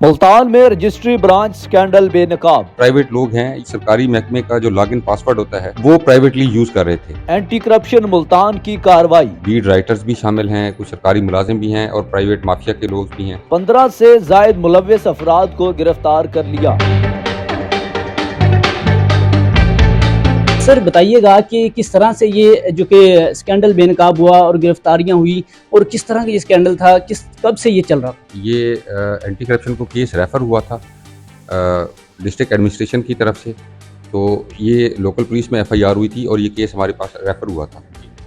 मुल्तान में registry branch scandal बेनकाब। Private लोग हैं, सरकारी महकमे का जो लॉगिन पासवर्ड होता है वो प्राइवेटली यूज कर रहे थे। एंटी करप्शन मुल्तान की कार्रवाई। लीड राइटर्स भी शामिल हैं, कुछ सरकारी मुलाजिम भी हैं और प्राइवेट माफिया के लोग भी हैं। 15 से जायद मुलव्वस अफराद को गिरफ्तार कर लिया। सर बताइएगा कि किस तरह से ये जो कि स्कैंडल बेनकाब हुआ और गिरफ्तारियां हुई और किस तरह का ये स्कैंडल था, कब से ये चल रहा था? ये एंटी करप्शन को केस रेफर हुआ था डिस्ट्रिक्ट एडमिनिस्ट्रेशन की तरफ से, तो ये लोकल पुलिस में एफआईआर हुई थी और ये केस हमारे पास रेफर हुआ था।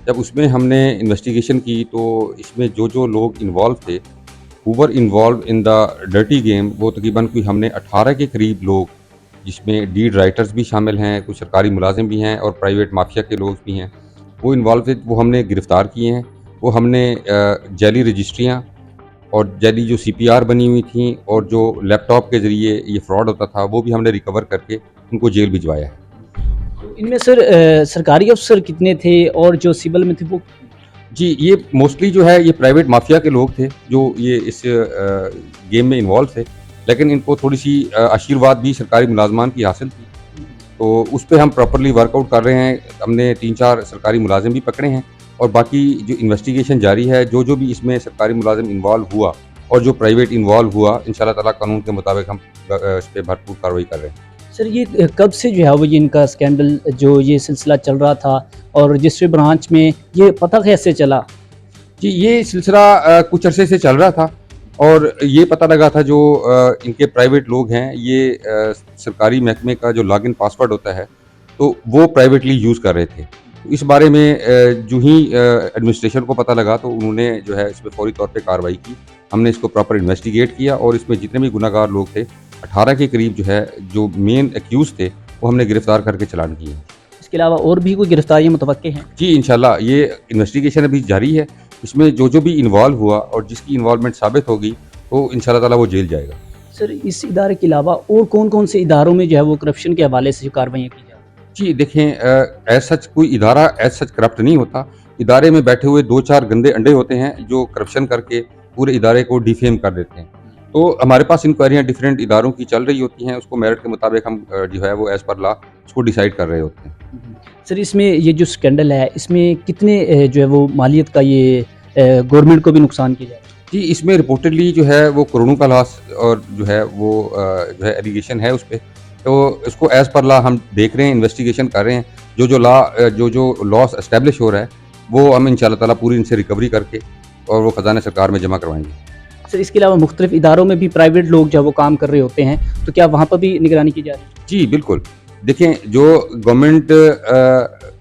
जब उसमें हमने इन्वेस्टिगेशन की तो इसमें जो जो लोग इन्वॉल्व थे, who were involve in the dirty game, वो तकरीबन कोई हमने 18 के करीब लोग, जिसमें लीड राइटर्स भी शामिल हैं, कुछ सरकारी मुलाजिम भी हैं और प्राइवेट माफिया के लोग भी हैं, वो इन्वॉल्व थे, वो हमने गिरफ़्तार किए हैं। वो हमने जाली रजिस्ट्रियाँ और जाली जो सीपीआर बनी हुई थी और जो लैपटॉप के ज़रिए ये फ्रॉड होता था वो भी हमने रिकवर करके उनको जेल भिजवाया है। इनमें सर सरकारी अफसर कितने थे और जो सिविल में थे वो? जी, ये मोस्टली जो है ये प्राइवेट माफिया के लोग थे जो ये इस गेम में इन्वॉल्व थे, लेकिन इनको थोड़ी सी आशीर्वाद भी सरकारी मुलाजमान की हासिल थी, तो उस पे हम प्रॉपर्ली वर्कआउट कर रहे हैं। हमने 3-4 सरकारी मुलाजिम भी पकड़े हैं और बाकी जो इन्वेस्टिगेशन जारी है, जो जो भी इसमें सरकारी मुलाजिम इन्वॉल्व हुआ और जो प्राइवेट इन्वॉल्व हुआ, इंशाल्लाह ताला कानून के मुताबिक हम इस पे भरपूर कार्रवाई कर रहे हैं। सर ये कब से जो है वो ये इनका स्कैंडल जो ये सिलसिला चल रहा था और रजिस्ट्री ब्रांच में ये पता कैसे चला? जी, ये सिलसिला कुछ अरसे से चल रहा था और ये पता लगा था जो इनके प्राइवेट लोग हैं, ये सरकारी महकमे का जो लॉगिन पासवर्ड होता है, तो वो प्राइवेटली यूज़ कर रहे थे। इस बारे में जो ही एडमिनिस्ट्रेशन को पता लगा तो उन्होंने जो है इस पे फौरी तौर पे कार्रवाई की। हमने इसको प्रॉपर इन्वेस्टिगेट किया और इसमें जितने भी गुनहगार लोग थे, 18 के करीब जो है, जो मेन एक्यूज़ थे, वो हमने गिरफ़्तार करके चालान किए हैं। इसके अलावा और भी कोई गिरफ्तारियां मुतवक्के हैं? जी, इंशाल्लाह ये इन्वेस्टिगेशन अभी जारी है। इसमें जो जो भी इन्वॉल्व हुआ और जिसकी इन्वॉल्वमेंट साबित होगी तो इंशाल्लाह ताला वो जेल जाएगा। सर इस इदारे के अलावा और कौन-कौन से इदारों में जो है वो करप्शन के हवाले से कार्रवाइयाँ की जा रही हैं? जी, देखें, एज़ सच कोई इदारा एज़ सच करप्ट नहीं होता। इदारे में बैठे हुए 2-4 गंदे अंडे होते हैं जो करप्शन करके पूरे इदारे को डिफेम कर देते हैं। तो हमारे पास इंक्वायरियाँ डिफरेंट इदारों की चल रही होती हैं, उसको मेरिट के मुताबिक हम जो है वो एज़ पर लॉ उसको डिसाइड कर रहे होते हैं। सर इसमें ये जो स्कैंडल है इसमें कितने जो है वो मालियत का ये गवर्नमेंट को भी नुकसान किया जा रहा है? जी, इसमें रिपोर्टेडली जो है वो करोड़ों का लॉस और जो है वो जो है एलिगेशन है उस पे। तो इसको एज़ पर लॉ हम देख रहे हैं, इन्वेस्टिगेशन कर रहे हैं। जो जो लॉस एस्टेब्लिश हो रहा है, वो हम इंशाल्लाह ताला पूरी इनसे रिकवरी करके और वो खजाने सरकार में जमा करवाएँगे। सर इसके अलावा मुख्तलिफ इदारों में भी प्राइवेट लोग जो है वो काम कर रहे होते हैं, तो क्या वहाँ पर भी निगरानी की जा रही है? जी, बिल्कुल। देखें, जो गवर्नमेंट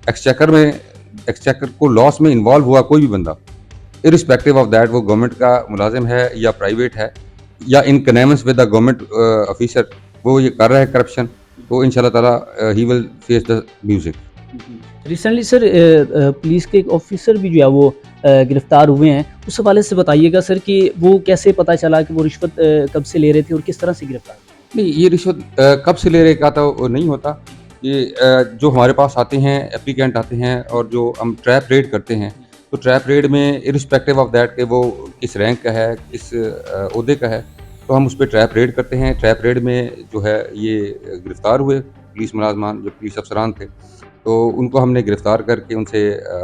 एक्सचेकर को लॉस में इन्वॉल्व हुआ कोई भी बंदा, इर्रिस्पेक्टिव ऑफ दैट वो गवर्नमेंट का मुलाजिम है या प्राइवेट है या इन कनेमेंस विद द गवर्नमेंट ऑफिसर, वो ये कर रहा है करप्शन, तो इंशाल्लाह ताला he will face the music. Recently sir police के एक ऑफिसर भी जो है वो गिरफ्तार हुए हैं, उस हवाले से बताइएगा सर कि वो कैसे पता चला कि वो रिश्वत कब से ले रहे थे और किस तरह से गिरफ्तार हुए? नहीं, ये रिश्वत कब से ले रहे का तो नहीं होता। ये जो हमारे पास आते हैं, एप्लीकेंट आते हैं और जो हम ट्रैप रेड करते हैं, तो ट्रैप रेड में इर्रिस्पेक्टिव ऑफ दैट कि वो किस रैंक का है, किस ओहदे का है, तो हम उस पे ट्रैप रेड करते हैं। ट्रैप रेड में जो है ये गिरफ़्तार हुए पुलिस मुलाज़मान, जो पुलिस अफ़सरान थे, तो उनको हमने गिरफ़्तार करके उनसे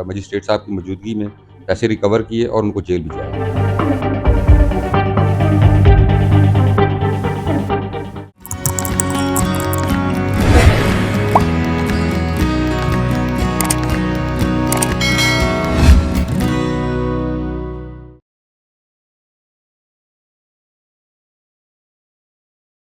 मजिस्ट्रेट साहब की मौजूदगी में पैसे रिकवर किए और उनको जेल भिजवाया।